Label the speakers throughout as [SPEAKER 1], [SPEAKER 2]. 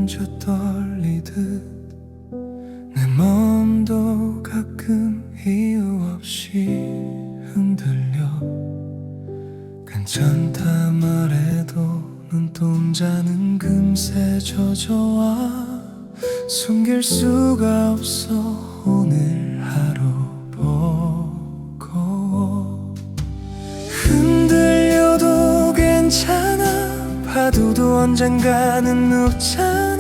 [SPEAKER 1] 혼자 떨리듯 내 마음도 가끔 이유 없이 흔들려. 괜찮다 말해도 눈동자는 금세 젖어와. 숨길 수가 없어 오늘 하루 보고. 흔들려도 괜찮아, 파도도 언젠가는 눕잖아.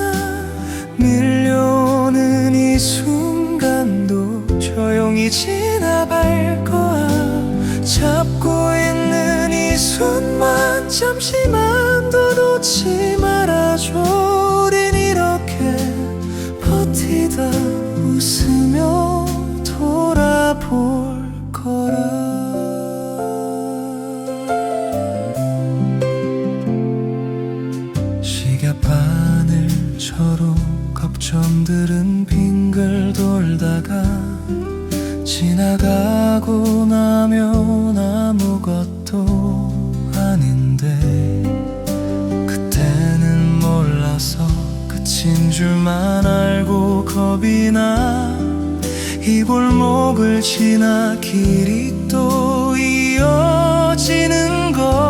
[SPEAKER 1] 밀려오는 이 순간도 조용히 지나갈 거야. 잡고 있는 이 손만 잠시만 더 놓지 말아줘. 우린 이렇게 버티다 웃으며 돌아볼 거야. 바늘처럼 걱정들은 빙글 돌다가 지나가고 나면 아무것도 아닌데, 그때는 몰라서 끝인 줄만 알고 겁이 나. 이 골목을 지나 길이 또 이어지는 걸.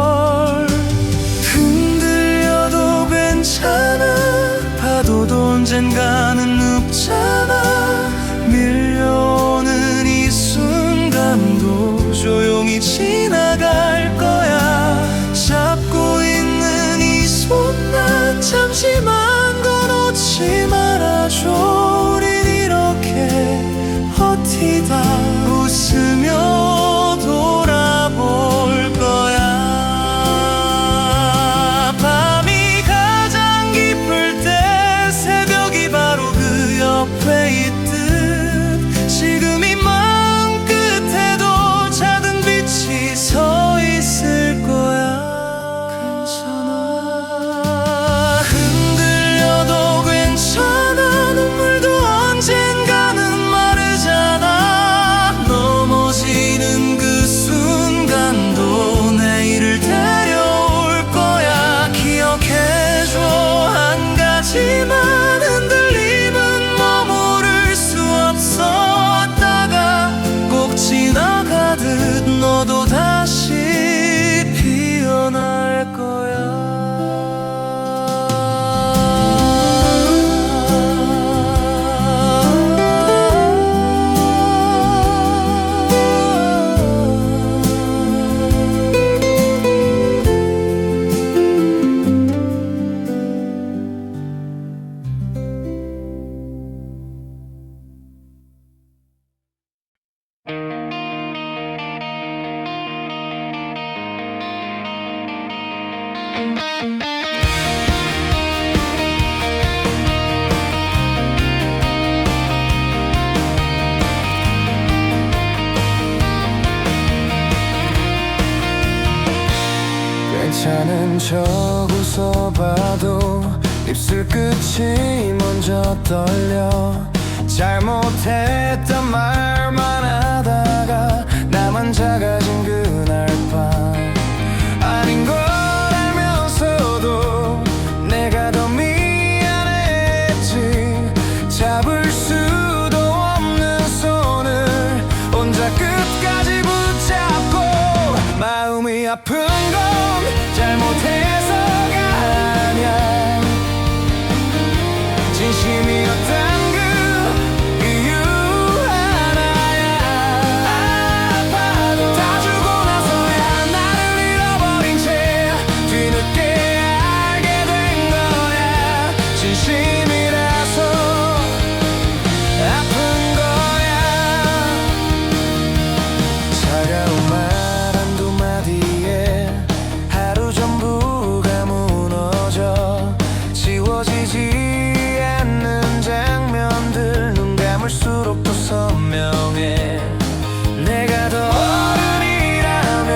[SPEAKER 1] 파도도 언젠가는 눕잖아. 밀려오는 이 순간도 조용히 지나갈 거야. 잡고 있는 이 손만 잠시만 더 놓지 말아줘. 우린 이렇게 버티다 웃으며 돌아볼 거야. 옆에 있듯 지금 이 마음 끝에도 작은 빛이 서 있을 거야. 괜찮아, 흔들려도 괜찮아. 눈물도 언젠가는 마르잖아. 넘어지는 그 순간도 내일을 데려올 거야. 기억해줘 한 가지만. 지나가듯 너도 다시 피어날 거야. 괜찮은 척 웃어봐도 입술 끝이 먼저 떨려. 잘못했던 말만 하다가 나만 작아진 그날 밤. 아닌 걸 알면서도 내가 더 미안했지. 잡을 수도 없는 손을 혼자 끝까지 붙잡고. 마음이 아픈 건 잘못해서가 아니야. 진심이었던 그 이유 하나야. 아파도 다 주고 나서야 나를 잃어버린 채 뒤늦게 알게 된 거야. 진심이라서 아픈 거야. 차가운 말 한두 마디에 하루 전부가 무너져. 지워지지 않는 장면들 눈 감을수록 더 선명해. 내가 더 어른이라며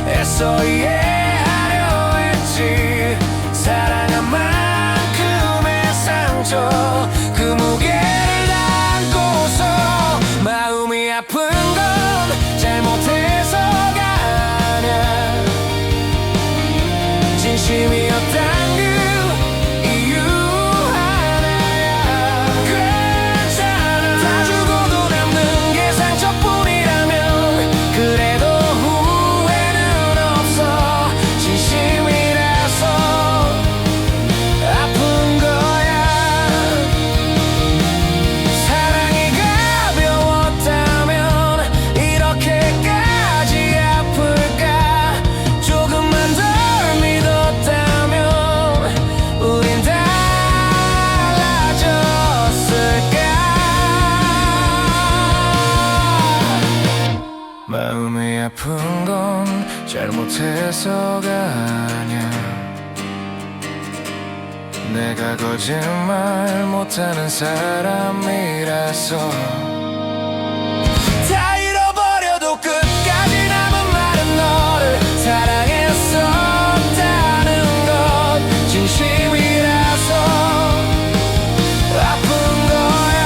[SPEAKER 1] 애써 이해하려 했지. 사랑한 만큼의 상처 그 무게를 안고서 마음이 아픈 건 잘못해서가 아냐. 진심이었단 그 이유 내가 거짓말 못하는 사람이라서 다 잃어버려도 끝까지 남은 말은 너를 사랑했었다는 것 진심이라서 아픈 거야.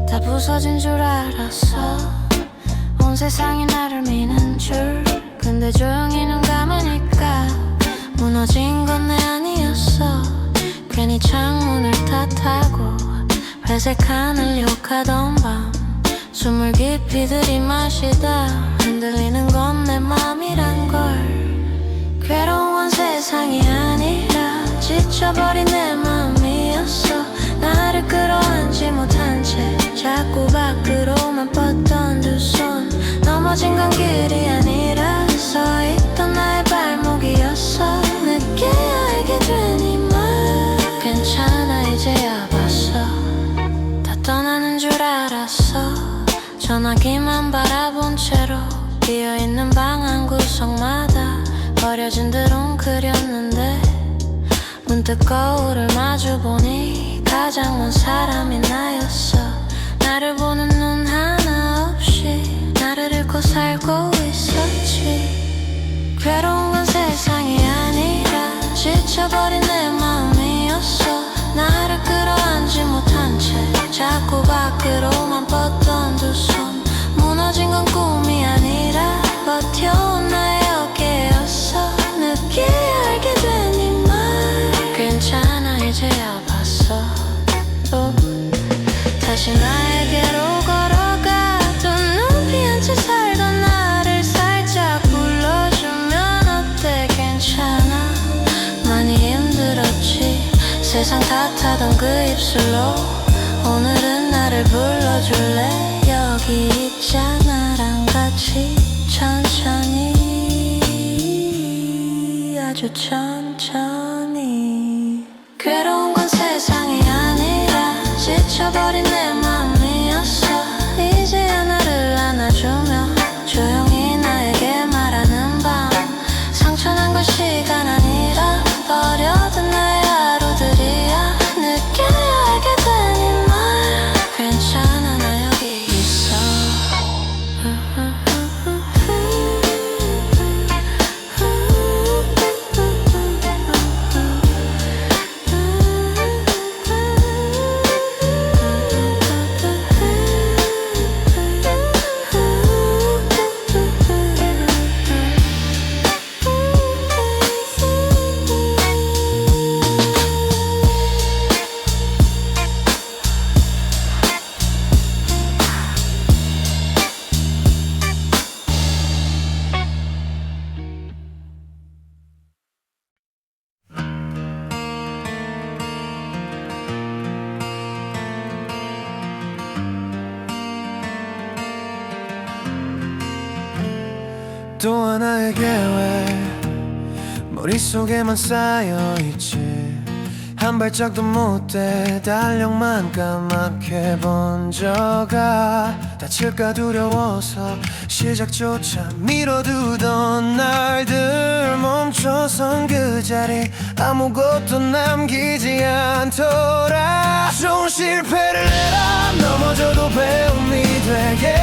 [SPEAKER 2] 다 부서진 줄 알았어. 온 세상이 나를 미는 줄. 근데 조용히 눈 감으니까 무너진 건 내 아니었어. 괜히 창문을 탓하고 회색 하늘 욕하던 밤 숨을 깊이 들이마시다 흔들리는 건 내 맘이란 걸. 괴로운 세상이 아니라 지쳐버린 내 맘이었어. 나를 끌어안지 못한 채 자꾸 밖으로만 뻗던 두 손. 넘어진 건 길이 아니라 서 있던 나의 발목이었어. 늦게 알게 된 이 말 괜찮아 이제야 봤어. 다 떠나는 줄 알았어. 전화기만 바라본 채로 비어있는 방 한 구석마다 버려진 드론 그렸는데 문득 거울을 마주보니 가장 먼 사람이 나였어. 나를 보는 눈 하나 없이 나를 잃고 살고 있었지. 괴로운 건 세상이 아니라 지쳐버린 내 마음이었어. 나를 끌어안지 못한 채 자꾸 밖으로만 뻗던 두 손. 무너진 건 꿈이 아니라 버텨온 나의 어깨였어. 늦게 알게 된 이 말 괜찮아 이제야 봤어. 또 다시 나에게로 걸어가 또 눈 피한 채 살던 나를 살짝 불러주면 어때. 괜찮아 많이 힘들었지. 세상 탓하던 그 입술로 오늘은 나를 불러줄래. 여기 있자 나랑 같이 천천히 아주 천천히. 괴로운 건 세상이 아니라 지쳐버린 내 맘이었어. 이제야 나를 안아주며 조용히 나에게 말하는 밤. 상처난 건 시간 아니라 버려둔 나의 하루들이야. 늦게 알게 된 이 말 괜찮아 나 여기 있어.
[SPEAKER 1] 또 하나의 계획 머릿속에만 쌓여있지. 한 발짝도 못돼 달력만 까맣게 번져가. 다칠까 두려워서 시작조차 미뤄두던 날들 멈춰선 그 자리 아무것도 남기지 않더라. 좋은 실패를 해라. 넘어져도 배움이 되게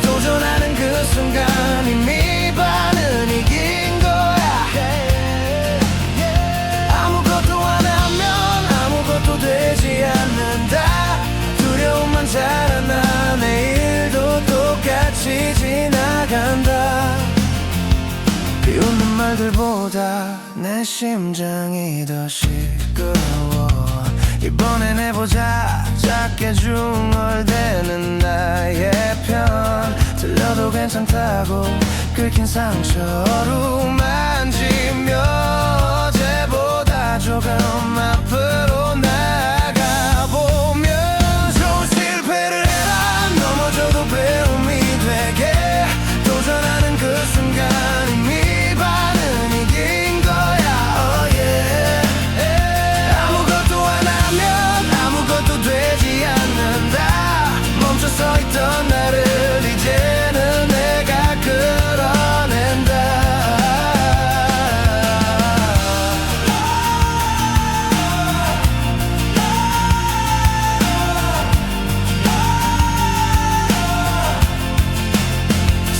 [SPEAKER 1] 도전하는 그 순간 이미 반은 이긴 거야. 아무것도 안 하면 아무것도 되지 않는다. 두려움만 자라나 내 말들보다 내 심장이 더 시끄러워. 이번엔 해보자. 작게 중얼대는 나의 편 들려도 괜찮다고 긁힌 상처로 만지며 어제보다 조금 앞으로 나가보면 좋은 실패를 해라. 넘어져도 배움이 되게 도전하는 그 순간 이미 반은 이긴 거야. oh yeah. 아무것도 안 하면 아무것도 되지 않는다. 멈춰서 있던 나를 이제는 내가 끌어낸다.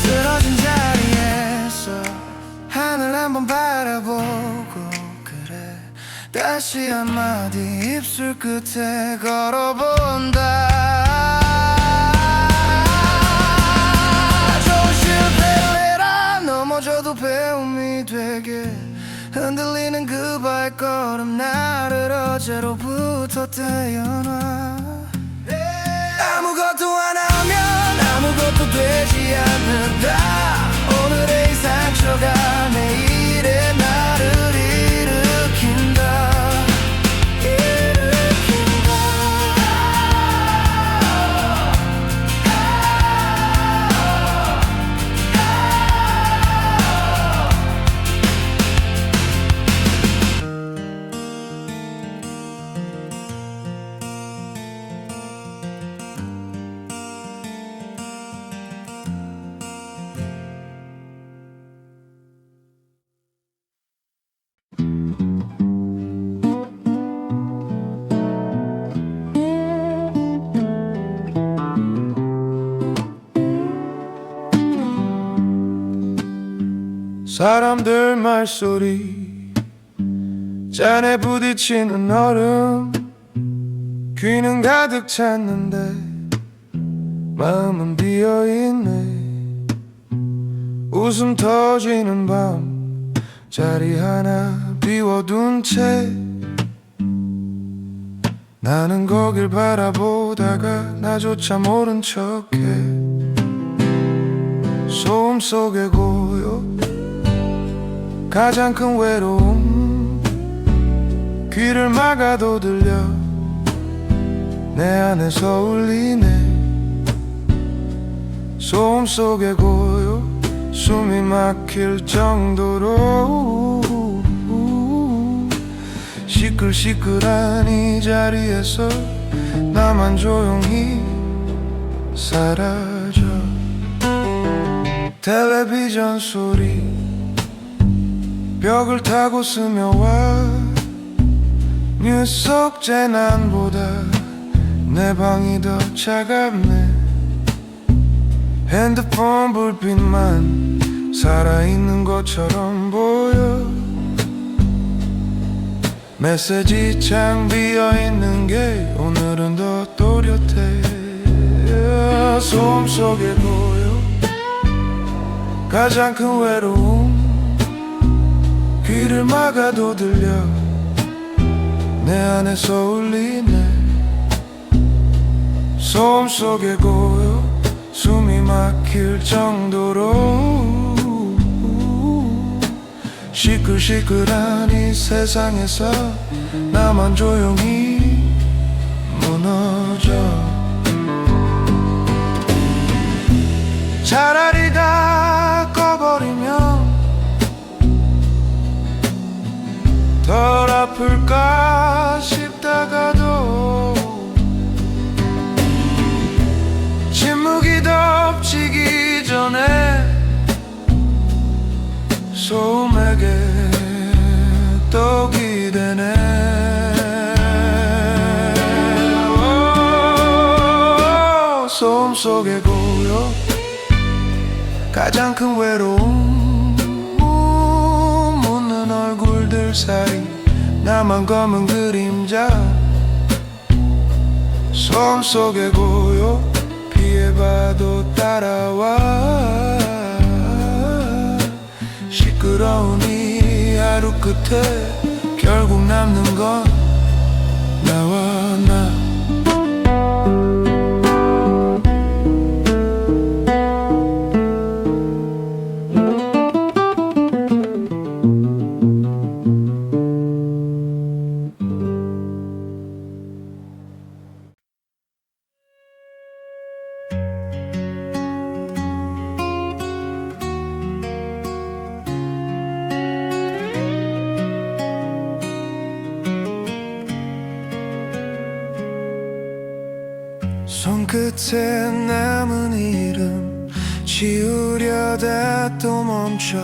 [SPEAKER 1] 쓰러진 자리에서 하늘 한번 바라보고 그래 다시 한마디 입술 끝에 걸어본다. 좋은 실패를 해라. 넘어져도 배움이 되게 흔들리는 그 발걸음 나를 어제로부터 떼어놔. 아무것도 안 하면 아무것도 되지 않는다. 오늘의 이 상처가 내일의 나를 일으킨다. 사람들 말소리 잔에 부딪히는 얼음 귀는 가득 찼는데 마음은 비어있네. 웃음 터지는 밤 자리 하나 비워둔 채 나는 거길 바라보다가 나조차 모른 척해. 소음 속에 고요 가장 큰 외로움 귀를 막아도 들려 내 안에서 울리네. 소음 속에 고요 숨이 막힐 정도로 시끌시끌한 이 자리에서 나만 조용히 사라져. 텔레비전 소리 벽을 타고 스며와 뉴스 속 재난보다 내 방이 더 차갑네. 핸드폰 불빛만 살아있는 것처럼 보여. 메시지창 비어있는 게 오늘은 더 또렷해. 소음 속에 보여 가장 큰 외로움 귀를 막아도 들려 내 안에서 울리네. 소음 속에 고요 숨이 막힐 정도로 시끌시끌한 이 세상에서 나만 조용히 무너져. 차라리 다 꺼버리면 덜 아플까 싶다가도 침묵이 덮치기 전에 소음에게 또 기대네. 소음 속에 고요 가장 큰 외로움 묻는 얼굴들 사이 나만 검은 그림자. 소음 속에 고요 피해봐도 따라와. 시끄러운 이 하루 끝에 결국 남는 건 나와 나. 손끝에 남은 이름 지우려다 또 멈춰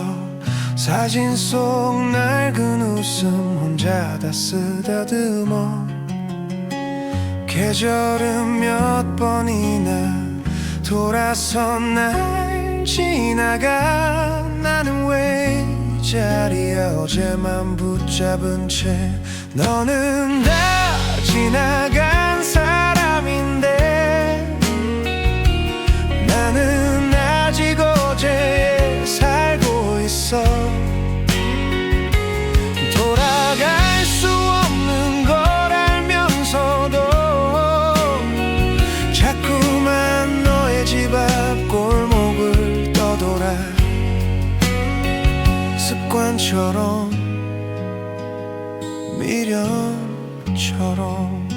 [SPEAKER 1] 사진 속 낡은 웃음 혼자 다 쓰다듬어 계절은 몇 번이나 돌아서 날 지나가 나는 왜 이 자리에 어제만 붙잡은 채 너는 다 지나간 사람인데 나는 아직 어제에 살고 있어 돌아갈 수 없는 걸 알면서도 자꾸만 너의 집 앞 골목을 떠돌아 습관처럼 미련처럼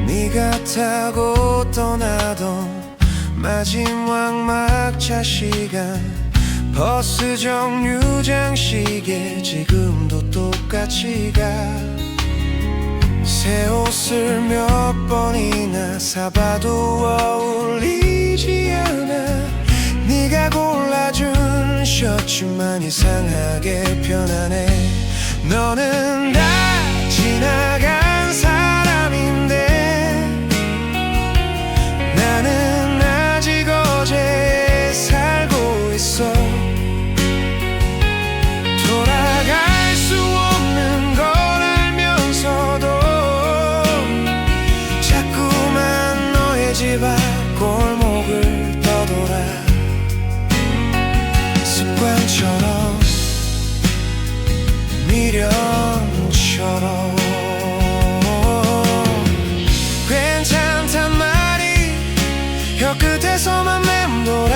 [SPEAKER 1] 네가 타고 떠나던 마지막 막차 시간 버스 정류장 시계 지금도 똑같이 가 새 옷을 몇 번이나 사봐도 어울리지 않아 네가 골라준 셔츠만 이상하게 편하네 너는 다 지나간 사람인데 나는 아직 어제에 살고 있어 돌아갈 수 없는 걸 알면서도 자꾸만 너의 집 앞 골목을 떠돌아 습관처럼 미련처럼 괜찮단 말이 혀끝에서만 맴돌아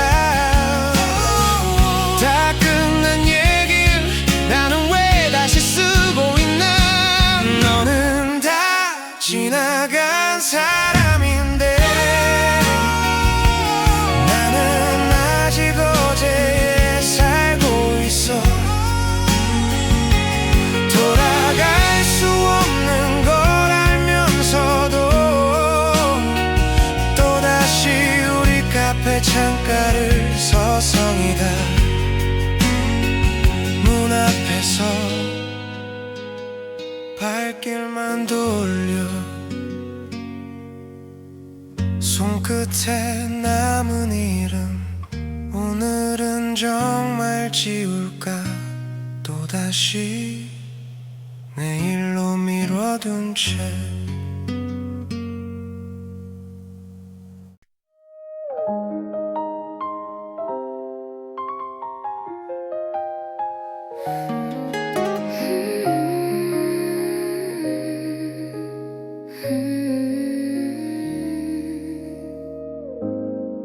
[SPEAKER 1] 다 끝난 얘기를 나는 왜 다시 쓰고 있나 너는 다 지나간 사람인데 나는 아직 어제에 살고 있어 돌아갈 수 없는 걸 알면서도 또다시 우리 카페 창가를 서성이다 문 앞에서 발길만 돌려 손끝에 남은 이름 오늘은 정말 지울까 또다시 내일로 미뤄둔 채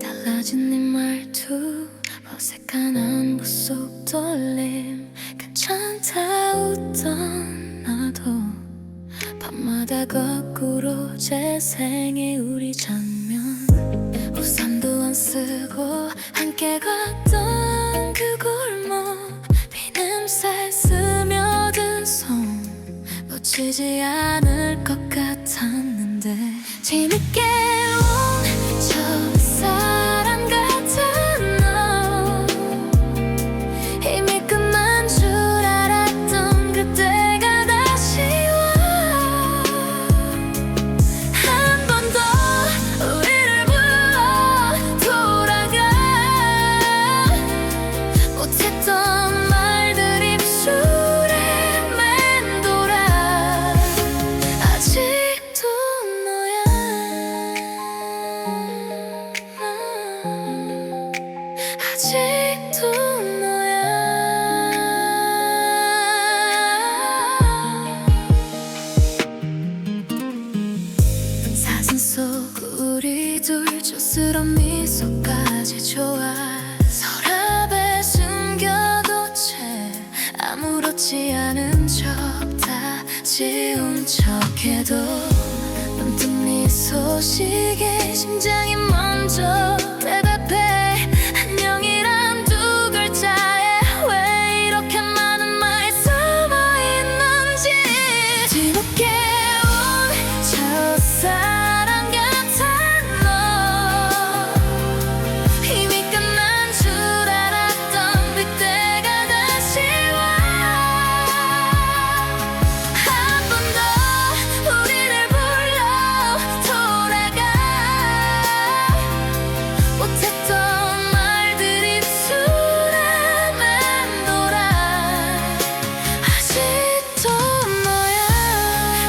[SPEAKER 2] 달라진 네 말투 어색한 안부 속 떨림 괜찮다 웃던 나도 밤마다 거꾸로 재생해 우리 장면 우산도 안 쓰고 함께 걷던 그 골목 비냄새 스며든 손 놓치지 않을 것 같았는데 뒤늦게 온 첫사랑 같은 너 이미 끝난 줄 알았던 그때가 다시 와 한 번 더 우리를 불러 돌아가 못했던 말들 입술에 맴돌아 아직도 너야 둘 촌스러운 미소까지 좋아 서랍에 숨겨도 채 아무렇지 않은 척 다 지운 척해도 눈뜬 네 소식에 심장이 먼저 대답해 안녕이란 두 글자에 왜 이렇게 많은 말이 숨어있는지 뒤늦게 온 첫사랑 같아 너 이미 끝난 줄 알았던 그때가 다시 와 한 번 더 우리를 불러 돌아가 못했던 말들 입술에 맴돌아 아직도 너야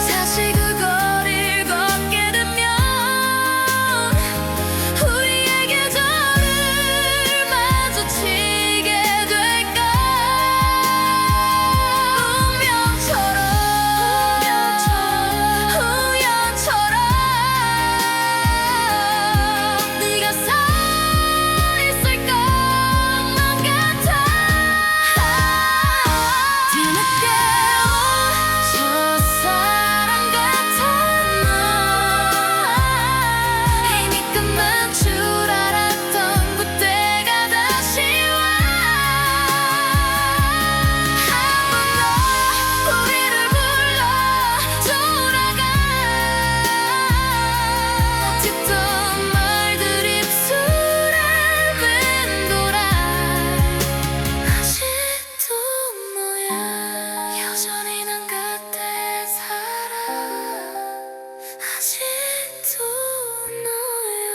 [SPEAKER 2] 다시 그 거리를 걷게 되면 우리의 계절을 마주치게 될까 운명처럼 우연처럼 네가 서 있을 것만 같아 뒤늦게 온 첫사랑 같아 너 이미 끝난 줄 알았던 그때가 다시 와 한 번 더 우리를 불러 돌아가 못했던 말들 입술에 맴돌아 아직도 너야 여전히 난 그때의 사랑 아직도 너야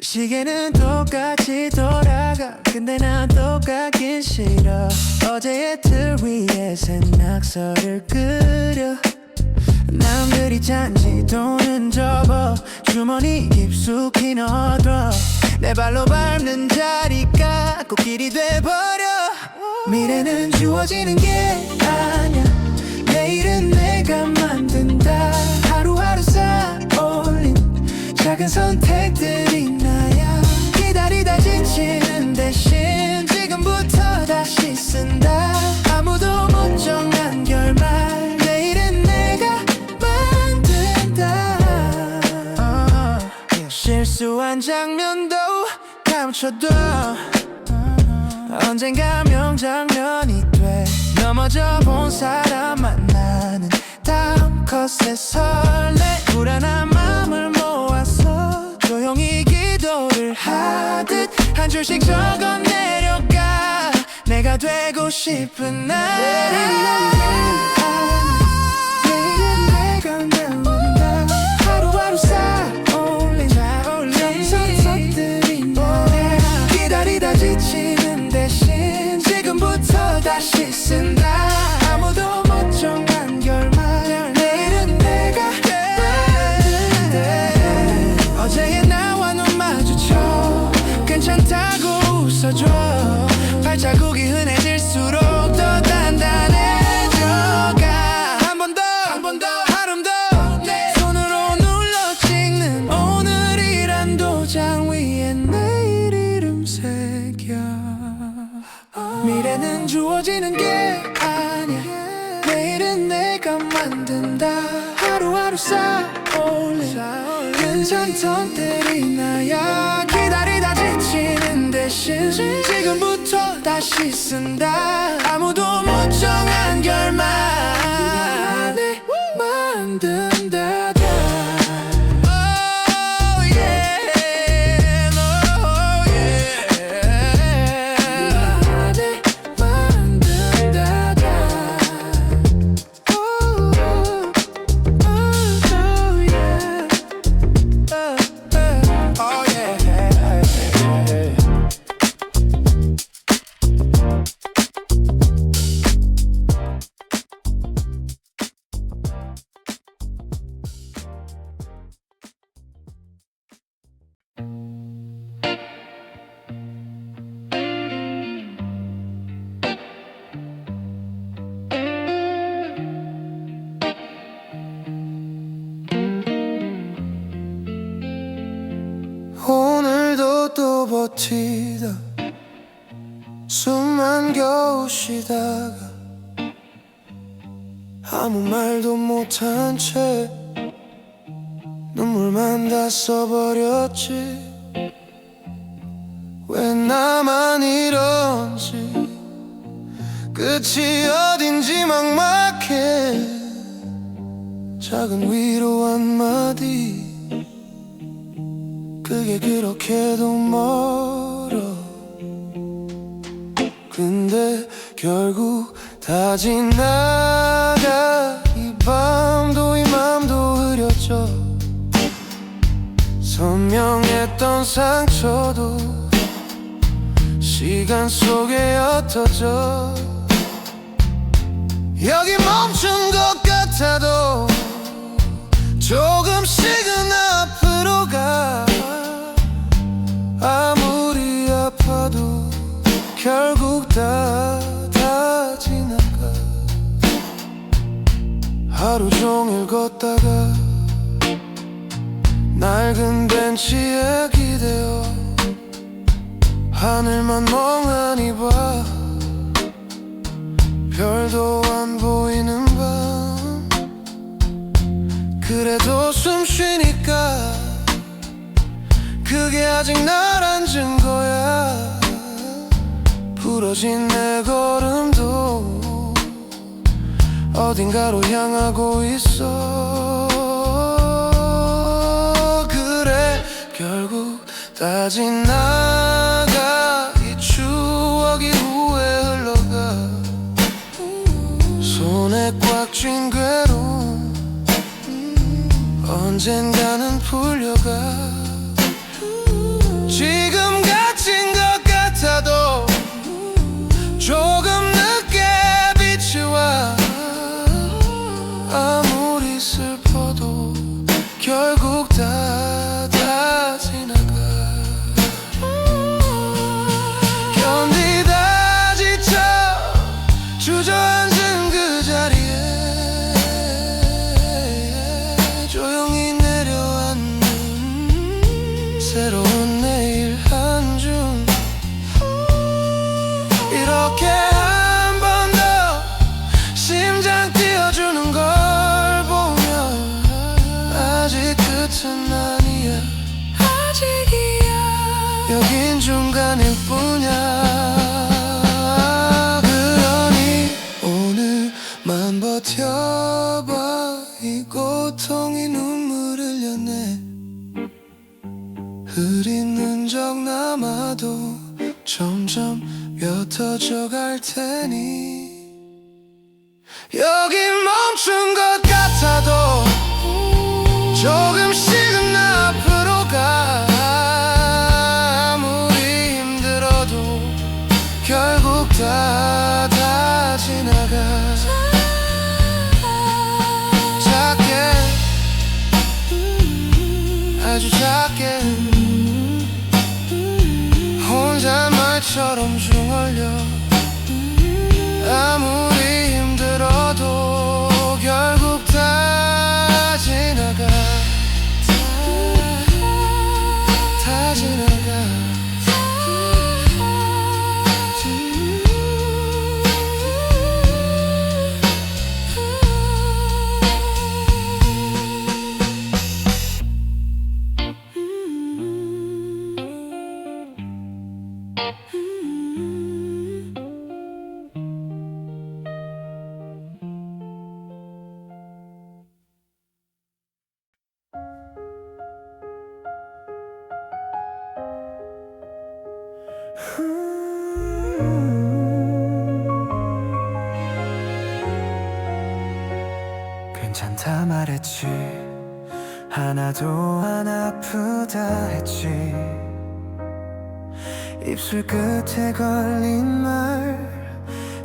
[SPEAKER 1] 시계는 똑같이 돌아가 근데 난 똑같긴 싫어 어제의 틀 위에 새 낙서를 그려 남들이 잔지 돈은 접어 주머니 깊숙이 넣어둬 내 발로 밟는 자리가 꽃길이 돼버려 미래는 주어지는 게 아냐 내일은 내가 만든다 하루하루 쌓아올린 작은 선택들이 나야 기다리다 지치는 대신 지금부터 다시 쓴다 아무도 못 정한 결말 내일은 내가 만든다 실수한 장면도 감춰둬 언젠가 명장면이 돼 넘어져 본 사람 만나는 다음 컷의 설레 불안한 마음을 모아서 조용히 기도를 하듯 한 줄씩 적어 내려가 내가 되고 싶은 날 내일은 내가 만든다 하루하루 쌓아올린 정성들이 나야 기다리다 지치는 대신 지금부터 다시 쓴다 아무도 못 정한 결말 내일은 내가 만든다 어제의 나와 눈 마주쳐 괜찮다고 웃어줘 발자국이 흔해질수록 더 단단해져가 한 번 더 하루 더 내 손으로 눌러 찍는 오늘이란 도장 위에 내일 이름 새겨 미래는 주어지는 게 아니야 내일은 내가 만든다 하루하루 쌓아올린 근전턴들이 나야 기다리다 지치는 대신 지금부터 다시 쓴다 아무도 못 정한 결말 만든다 Oh yeah, oh yeah 만든다 또 버티다 숨만 겨우 쉬다가 아무 말도 못한 채 눈물만 다 써버렸지. 왜 나만 이런지 끝이 어딘지 막막해. 작은 위로 한마디 그게 그렇게도 멀어. 근데 결국 다 지나가. 이 밤도 이 맘도 흐려져. 선명했던 상처도 시간 속에 옅어져. 여기 멈춘 것 같아도 조금씩은 앞으로 가. 아무리 아파도 결국 다 지나가. 하루 종일 걷다가 낡은 벤치에 기대어 하늘만 멍하니 봐. 별도 안 보이는 밤. 그래도 숨 쉬니까 그게 아직 날 앉은 거야. 부러진 내 걸음도 어딘가로 향하고 있어. 그래 결국 다 지나가. 이 추억이 후에 흘러가. 손에 꽉 쥔 괴로움 언젠가는 풀려가. 지금 갇힌 것 같아도 조금 늦게 빛이 와. 아무리 슬퍼도 결국 다 지나가. 견디다 지쳐 주저앉은 그 자리에 조용히 내려앉는 새로운 내일 한 줌. 이렇게 한 번 더 심장 뛰어주는 걸 보면 아직 끝은 아니야. 아직이야. 여긴 중간일 뿐이야. 그러니 오늘만 버텨봐. 이 고통이 눈물 흘려내. 흐린 흔적 남아도 점점 옅어져 갈 테니. 여기 멈춘 것 같아도 조금씩은 앞으로 가. 아무리 힘들어도 결국 다 지나가. 작게 아주 작게 혼잣말처럼 중얼려. 아무리 힘들어도 결국 다 지나가. 다 지나가. 괜찮다 말했지. 하나도 안 아프다 했지. 입술 끝에 걸린 말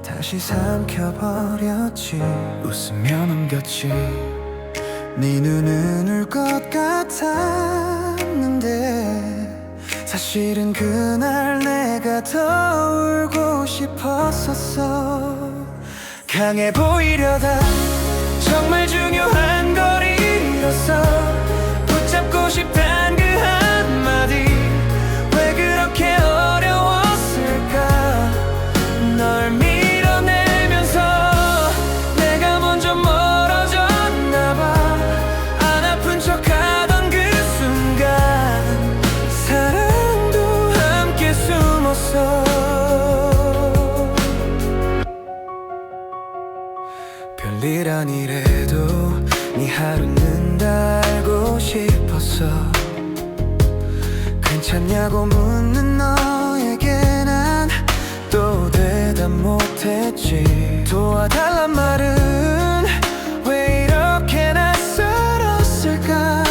[SPEAKER 1] 다시 삼켜버렸지. 웃으며 넘겼지. 네 눈은 울 것 같았는데 사실은 그날 내가 더 울고 싶었었어. 강해 보이려다 정말 중요한 걸 잃었어. 붙잡고 싶단 그 한마디 왜 괜찮냐고 묻는 너에게 난 또 대답 못했지. 도와달란 말은 왜 이렇게 낯설었을까.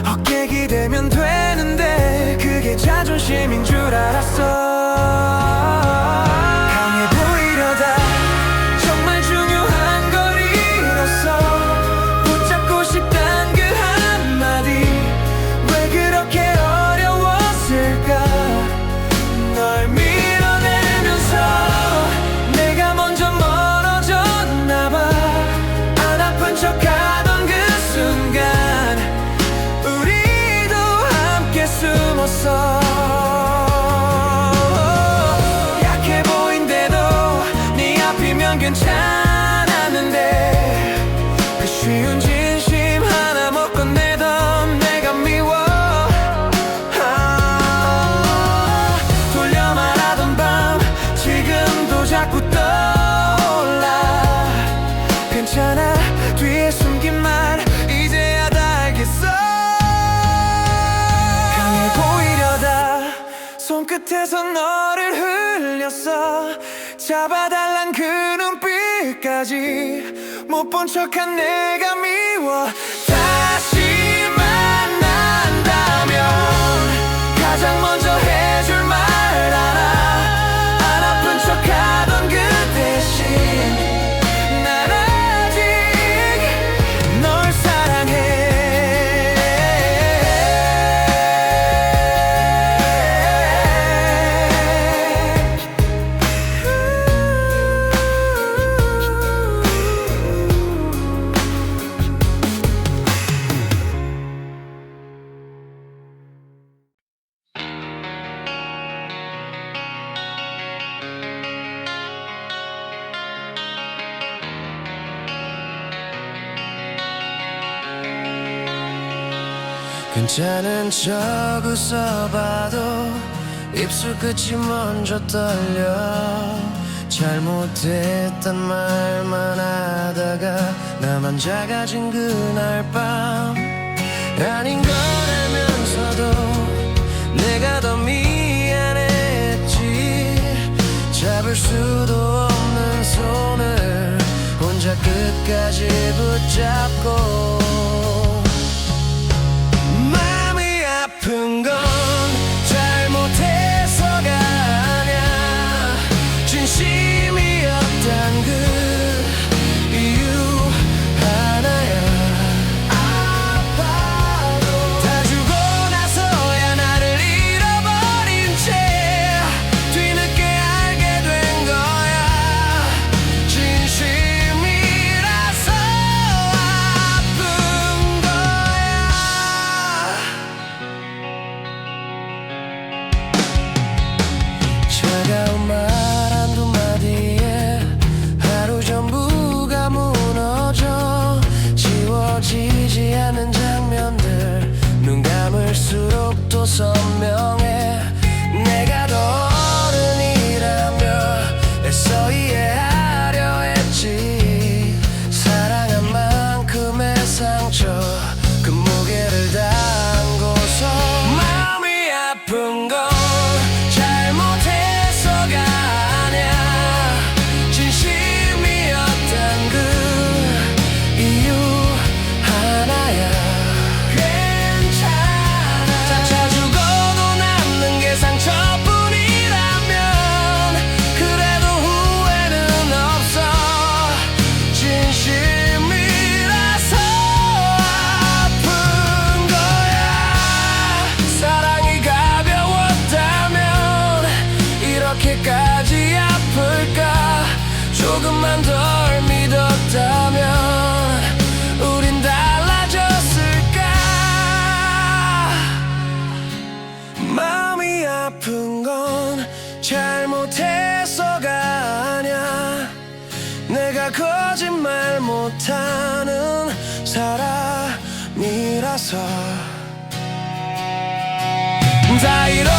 [SPEAKER 1] 어깨 기대면 되는데 그게 자존심인 줄 알았어. 강해 보이려다 정말 중요한 걸 잃었어. 붙잡고 싶단 그 한마디 왜 그렇게 어려웠을까. 널 밀어내면서 내가 먼저 멀어졌나봐. 안 아픈 척하던 그 순간 우리도 함께 숨었어. 약해 보인대도 네 앞이면 괜찮았는데 그 쉬운 진심 하나 못 건네던 내가 미워. 돌려 말하던 밤 지금도 자꾸 떠올라. 괜찮아 뒤에 숨긴 말 이제야 다 알겠어. 강해 보이려다 손끝에서 너를 흘렸어. 잡아달란 그 눈빛까지 못 본 척한 내가 미워. 다시 만난다면 가장 먼저 해줄 말 알아. 안 아픈 척하던 그 대신 난 아직 널 사랑해. 괜찮은 척 웃어봐도 입술 끝이 먼저 떨려. 잘못했단 말만 하다가 나만 작아진 그날 밤 아닌 걸 알면서도 내가 더 미안했지. 잡을 수도 없는 손을 혼자 끝까지 붙잡고. 아픈 건 잘못해서가 아냐. 진심이었단 그 이유 하나야. 아파도 다 주고 나서야 나를 잃어버린 채 뒤늦게 알게 된 거야. 진심이라서 아픈 거야. 차가운 말 한두 마디에 하루 전부가 무너져. 지워지지 않는 장면들 눈 감을수록 또 선명해. 내가 더 어른이라며 애써 이해하려 했지. 사랑한 만큼의 상처 그 무게를 다 안고서 마음이 아픈 건 잘못해서가 아냐. 진심이었단 그 이유 하나야. 괜찮아 찾아주고도 남는 게 상처뿐이라면 그래도 후회는 없어. 진심이라서 아픈 거야. 사랑이 가벼웠다면 이렇게까지 아플까. 조금만 덜 믿었다면 우린 달라졌을까. 마음이 아픈 건 잘못해서가 아냐. 내가 거짓말 못하는 사람이라서. 다 잃어